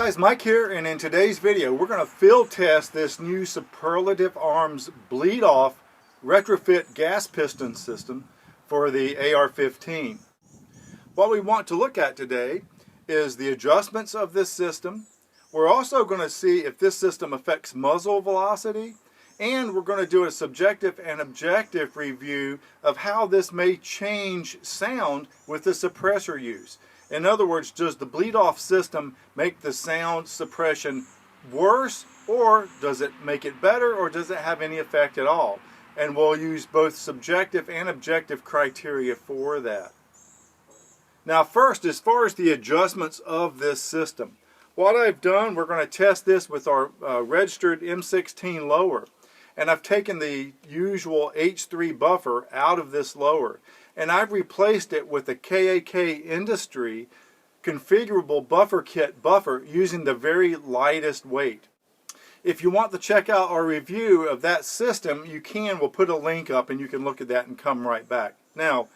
guys, Mike here, and in today's video we're going to field test this new Superlative Arms bleed off retrofit gas piston system for the AR-15. What we want to look at today is the adjustments of this system. We're also going to see if this system affects muzzle velocity, and we're going to do a subjective and objective review of how this may change sound with the suppressor use. In other words, does the bleed-off system make the sound suppression worse, or does it make it better, or does it have any effect at all? And we'll use both subjective and objective criteria for that. Now first, as far as the adjustments of this system, what I've done, we're going to test this with our registered M16 lower. And I've taken the usual H3 buffer out of this lower, and I've replaced it with a KAK Industry configurable buffer kit buffer using the very lightest weight. If you want to check out our review of that system, you can. We'll put a link up and you can look at that and come right back. Now,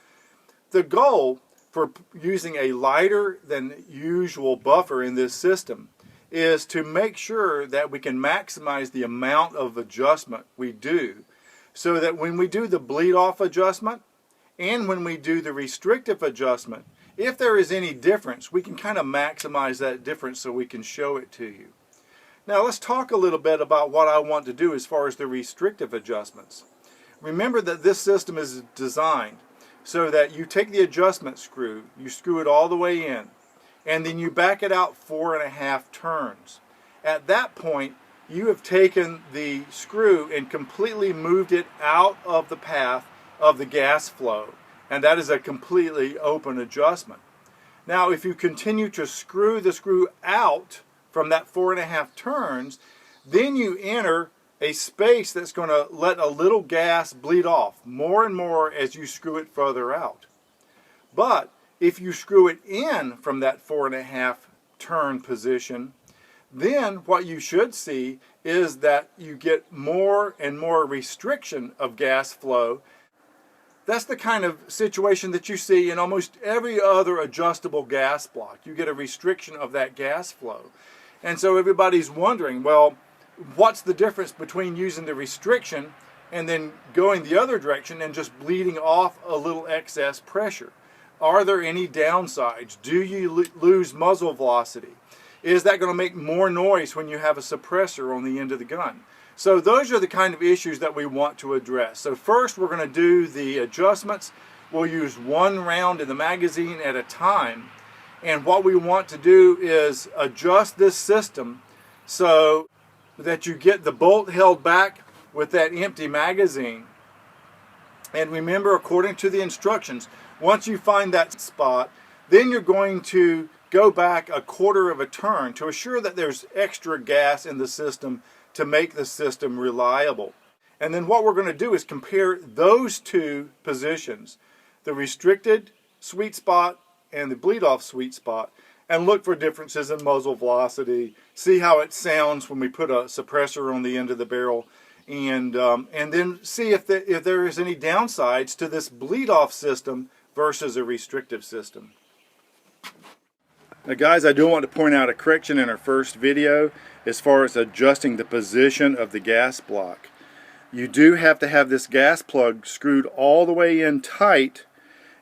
the goal for using a lighter than usual buffer in this system is to make sure that we can maximize the amount of adjustment we do, so that when we do the bleed off adjustment and when we do the restrictive adjustment, if there is any difference, we can kind of maximize that difference so we can show it to you. Now let's talk a little bit about what I want to do as far as the restrictive adjustments. Remember that this system is designed so that you take the adjustment screw, you screw it all the way in, and then you back it out 4.5 turns. At that point, you have taken the screw and completely moved it out of the path of the gas flow, and that is a completely open adjustment. Now, if you continue to screw the screw out from that 4.5 turns, then you enter a space that's going to let a little gas bleed off more and more as you screw it further out. But if you screw it in from that 4.5 turn position, then what you should see is that you get more and more restriction of gas flow. That's the kind of situation that you see in almost every other adjustable gas block. You get a restriction of that gas flow. And so everybody's wondering, well, what's the difference between using the restriction and then going the other direction and just bleeding off a little excess pressure? Are there any downsides? Do you lose muzzle velocity? Is that going to make more noise when you have a suppressor on the end of the gun? So those are the kind of issues that we want to address. So first we're going to do the adjustments. We'll use one round in the magazine at a time. And what we want to do is adjust this system so that you get the bolt held back with that empty magazine. And remember, according to the instructions, once you find that spot, then you're going to go back 1/4 of a turn to assure that there's extra gas in the system to make the system reliable. And then what we're going to do is compare those two positions, the restricted sweet spot and the bleed off sweet spot, and look for differences in muzzle velocity, see how it sounds when we put a suppressor on the end of the barrel, and then see if there is any downsides to this bleed off system versus a restrictive system. Now guys, I do want to point out a correction in our first video as far as adjusting the position of the gas block. You do have to have this gas plug screwed all the way in tight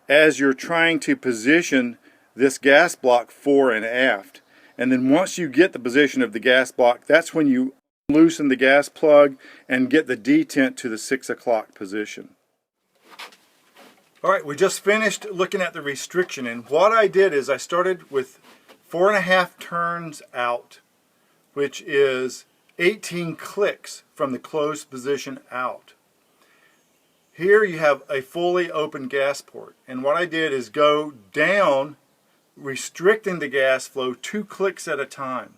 as you're trying to position this gas block fore and aft. And then once you get the position of the gas block, that's when you loosen the gas plug and get the detent to the 6 o'clock position. Alright, we just finished looking at the restriction, and what I did is I started with 4.5 turns out, which is 18 clicks from the closed position out. Here you have a fully open gas port, and what I did is go down, restricting the gas flow 2 clicks at a time.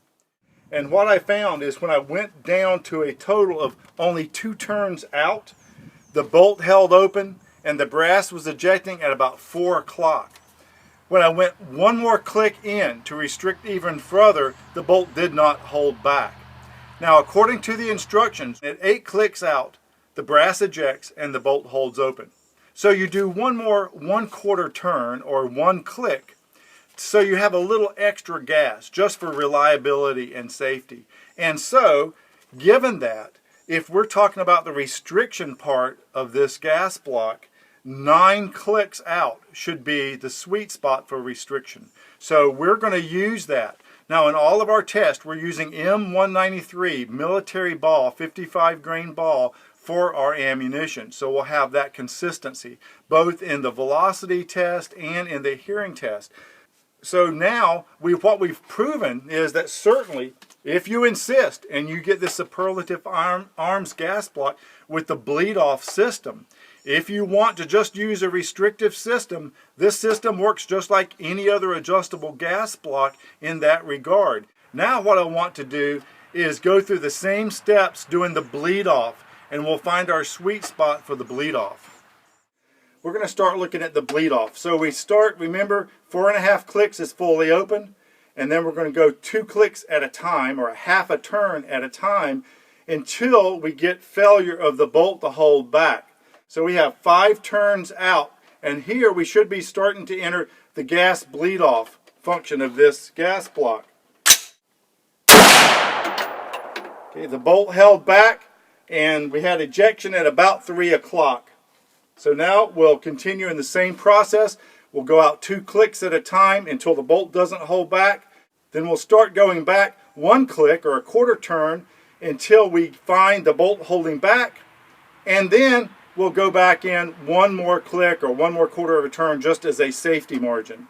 And what I found is when I went down to a total of only 2 turns out, the bolt held open and the brass was ejecting at about 4 o'clock. When I went one more click in to restrict even further, the bolt did not hold back. Now, according to the instructions, at 8 clicks out, the brass ejects and the bolt holds open. So you do one more 1/4 turn or 1 click so you have a little extra gas just for reliability and safety. And so, given that, if we're talking about the restriction part of this gas block, 9 clicks out should be the sweet spot for restriction. So we're going to use that. Now in all of our tests, we're using M193 military ball, 55 grain ball for our ammunition. So we'll have that consistency, both in the velocity test and in the hearing test. So now, what we've proven is that certainly, if you insist and you get the Superlative Arms gas block with the bleed-off system, if you want to just use a restrictive system, this system works just like any other adjustable gas block in that regard. Now what I want to do is go through the same steps doing the bleed-off, and we'll find our sweet spot for the bleed-off. We're going to start looking at the bleed off. So we start, remember, 4.5 clicks is fully open, and then we're going to go 2 clicks at a time, or a half a turn at a time, until we get failure of the bolt to hold back. So we have 5 turns out, and here we should be starting to enter the gas bleed off function of this gas block. Okay, the bolt held back, and we had ejection at about 3 o'clock. So now we'll continue in the same process. We'll go out 2 clicks at a time until the bolt doesn't hold back. Then we'll start going back 1 click or a quarter turn until we find the bolt holding back. And then we'll go back in 1 more click or 1 more quarter of a turn just as a safety margin.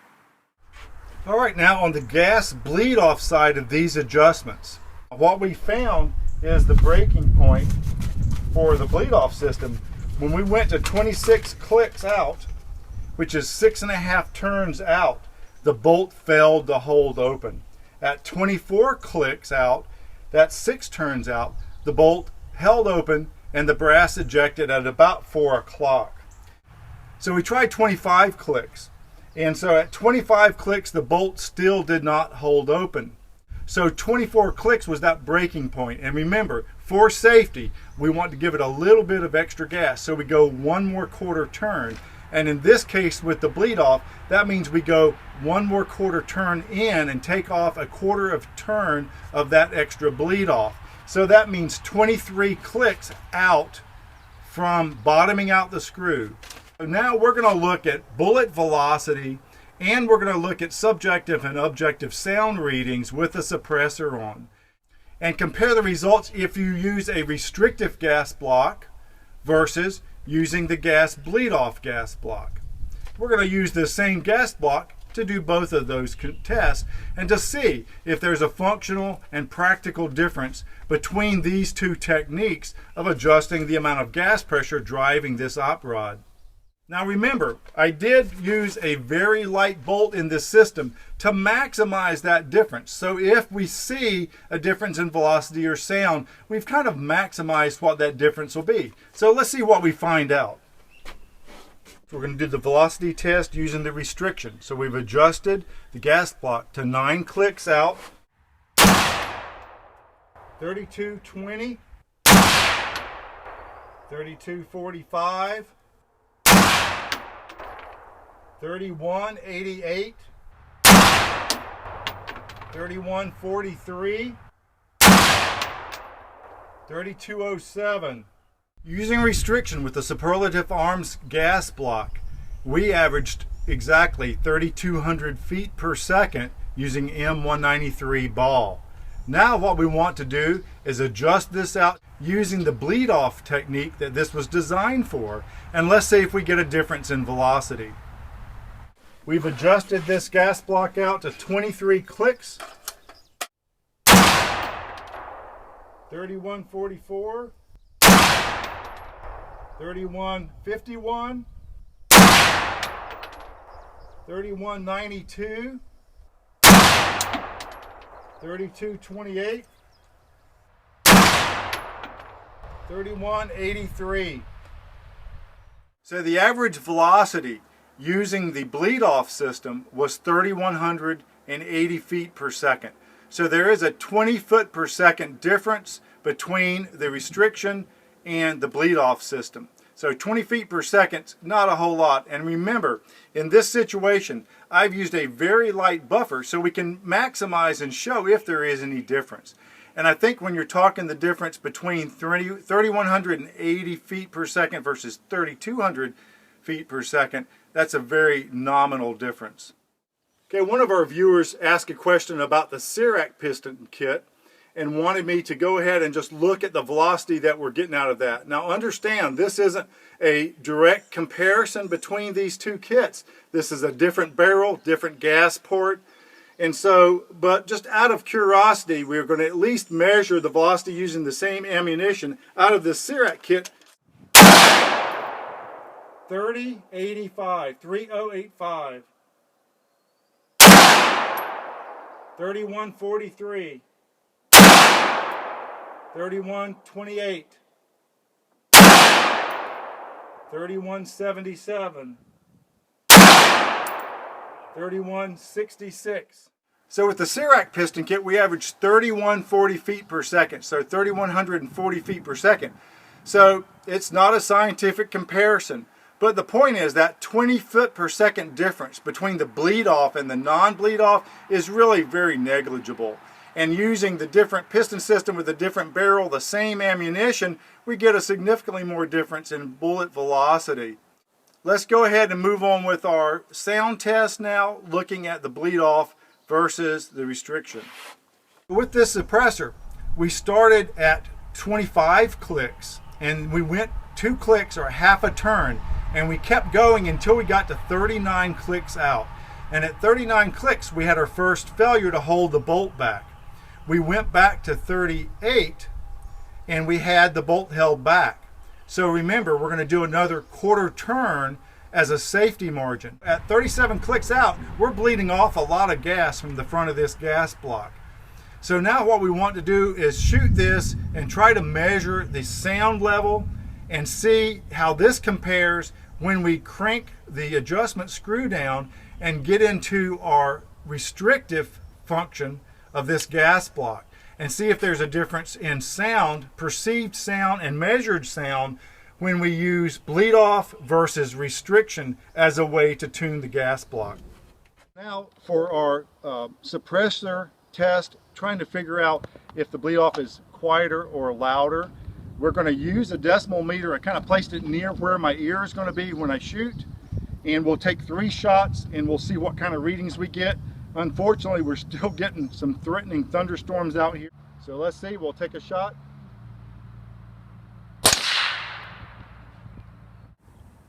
All right, now on the gas bleed off side of these adjustments, what we found is the breaking point for the bleed off system. When we went to 26 clicks out, which is 6.5 turns out, the bolt failed to hold open. At 24 clicks out, that's 6 turns out, the bolt held open and the brass ejected at about 4 o'clock. So we tried 25 clicks. And so at 25 clicks, the bolt still did not hold open. So 24 clicks was that breaking point. And remember, for safety, we want to give it a little bit of extra gas. So we go 1 more quarter turn. And in this case with the bleed off, that means we go 1 more quarter turn in and take off a quarter of turn of that extra bleed off. So that means 23 clicks out from bottoming out the screw. So now we're going to look at bullet velocity, and we're going to look at subjective and objective sound readings with the suppressor on, and compare the results if you use a restrictive gas block versus using the gas bleed off gas block. We're going to use the same gas block to do both of those tests and to see if there's a functional and practical difference between these 2 techniques of adjusting the amount of gas pressure driving this op rod. Now remember, I did use a very light bolt in this system to maximize that difference. So if we see a difference in velocity or sound, we've kind of maximized what that difference will be. So let's see what we find out. We're going to do the velocity test using the restriction. So we've adjusted the gas block to 9 clicks out, 3220, 3245, 3188, 3143, 3207. Using restriction with the Superlative Arms gas block, we averaged exactly 3,200 feet per second using M193 ball. Now what we want to do is adjust this out using the bleed off technique that this was designed for, and let's see if we get a difference in velocity. We've adjusted this gas block out to 23 clicks, 3144, 3151, 3192, 3228, 3183. So the average velocity using the bleed off system was 3,180 feet per second. So there is a 20 foot per second difference between the restriction and the bleed off system. So 20 feet per second, not a whole lot. And remember, in this situation, I've used a very light buffer so we can maximize and show if there is any difference. And I think when you're talking the difference between 3,180 feet per second versus 3,200 feet per second, that's a very nominal difference. Okay, one of our viewers asked a question about the Cerac piston kit and wanted me to go ahead and just look at the velocity that we're getting out of that. Now understand, this isn't a direct comparison between these two kits. This is a different barrel, different gas port. And so, but just out of curiosity, we're going to at least measure the velocity using the same ammunition out of this Cerac kit. 3085, 3085, 3143, 3128, 3177, 3166. So with the Cerac piston kit, we averaged 3140 feet per second, so 3,140 feet per second. So it's not a scientific comparison, but the point is that 20 foot per second difference between the bleed off and the non-bleed off is really very negligible. And using the different piston system with a different barrel, the same ammunition, we get a significantly more difference in bullet velocity. Let's go ahead and move on with our sound test now, looking at the bleed off versus the restriction. With this suppressor, we started at 25 clicks and we went 2 clicks or half a turn, and we kept going until we got to 39 clicks out. And at 39 clicks, we had our first failure to hold the bolt back. We went back to 38 and we had the bolt held back. So remember, we're going to do another quarter turn as a safety margin. At 37 clicks out, we're bleeding off a lot of gas from the front of this gas block. So now what we want to do is shoot this and try to measure the sound level and see how this compares when we crank the adjustment screw down and get into our restrictive function of this gas block, and see if there's a difference in sound, perceived sound and measured sound, when we use bleed off versus restriction as a way to tune the gas block. Now for our suppressor test, trying to figure out if the bleed off is quieter or louder, we're going to use a decimal meter. I kind of placed it near where my ear is going to be when I shoot, and we'll take 3 shots and we'll see what kind of readings we get. Unfortunately, we're still getting some threatening thunderstorms out here. So let's see, we'll take a shot.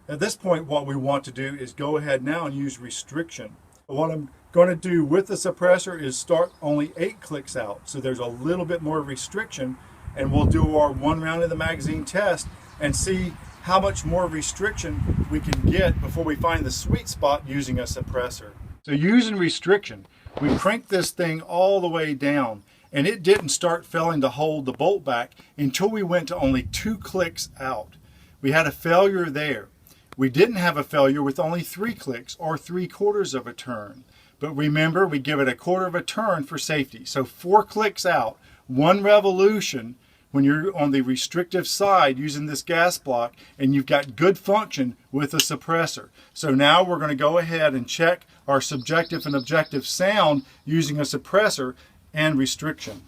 At this point, what we want to do is go ahead now and use restriction. What I'm going to do with the suppressor is start only 8 clicks out. So there's a little bit more restriction, and we'll do our 1 round of the magazine test and see how much more restriction we can get before we find the sweet spot using a suppressor. So using restriction, we cranked this thing all the way down, and it didn't start failing to hold the bolt back until we went to only 2 clicks out. We had a failure there. We didn't have a failure with only 3 clicks or 3/4 of a turn. But remember, we give it a 1/4 of a turn for safety. So 4 clicks out, 1 revolution when you're on the restrictive side using this gas block, and you've got good function with a suppressor. So now we're going to go ahead and check our subjective and objective sound using a suppressor and restriction.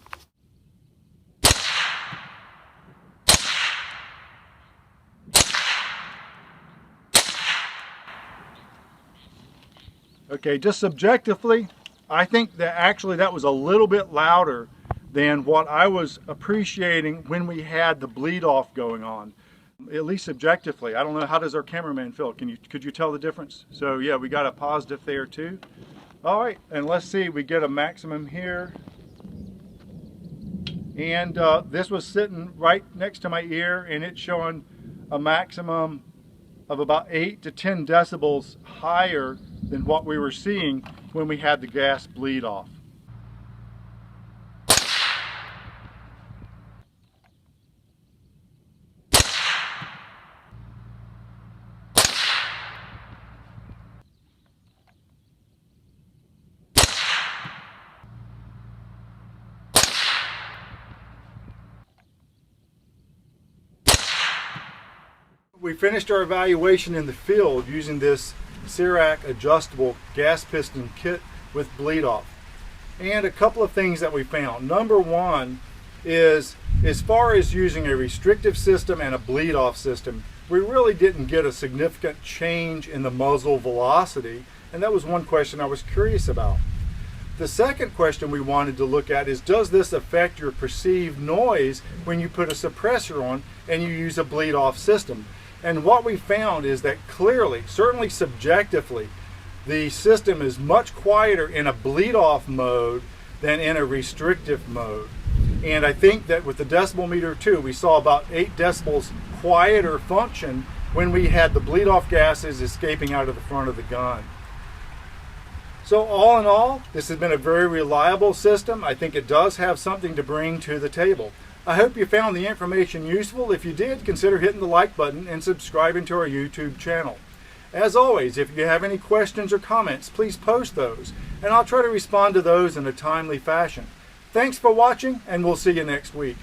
Okay, just subjectively, I think that actually that was a little bit louder than what I was appreciating when we had the bleed off going on, at least subjectively. I don't know, how does our cameraman feel? Could you tell the difference? So yeah, we got a positive there too. All right, and let's see, we get a maximum here. And this was sitting right next to my ear, and it's showing a maximum of about 8 to 10 decibels higher than what we were seeing when we had the gas bleed off. We finished our evaluation in the field using this Cerac adjustable gas piston kit with bleed off. And a couple of things that we found. Number one is, as far as using a restrictive system and a bleed off system, we really didn't get a significant change in the muzzle velocity, and that was one question I was curious about. The second question we wanted to look at is, does this affect your perceived noise when you put a suppressor on and you use a bleed off system? And what we found is that clearly, certainly subjectively, the system is much quieter in a bleed off mode than in a restrictive mode. And I think that with the decibel meter too, we saw about 8 decibels quieter function when we had the bleed off gases escaping out of the front of the gun. So all in all, this has been a very reliable system. I think it does have something to bring to the table. I hope you found the information useful. If you did, consider hitting the like button and subscribing to our YouTube channel. As always, if you have any questions or comments, please post those, and I'll try to respond to those in a timely fashion. Thanks for watching, and we'll see you next week.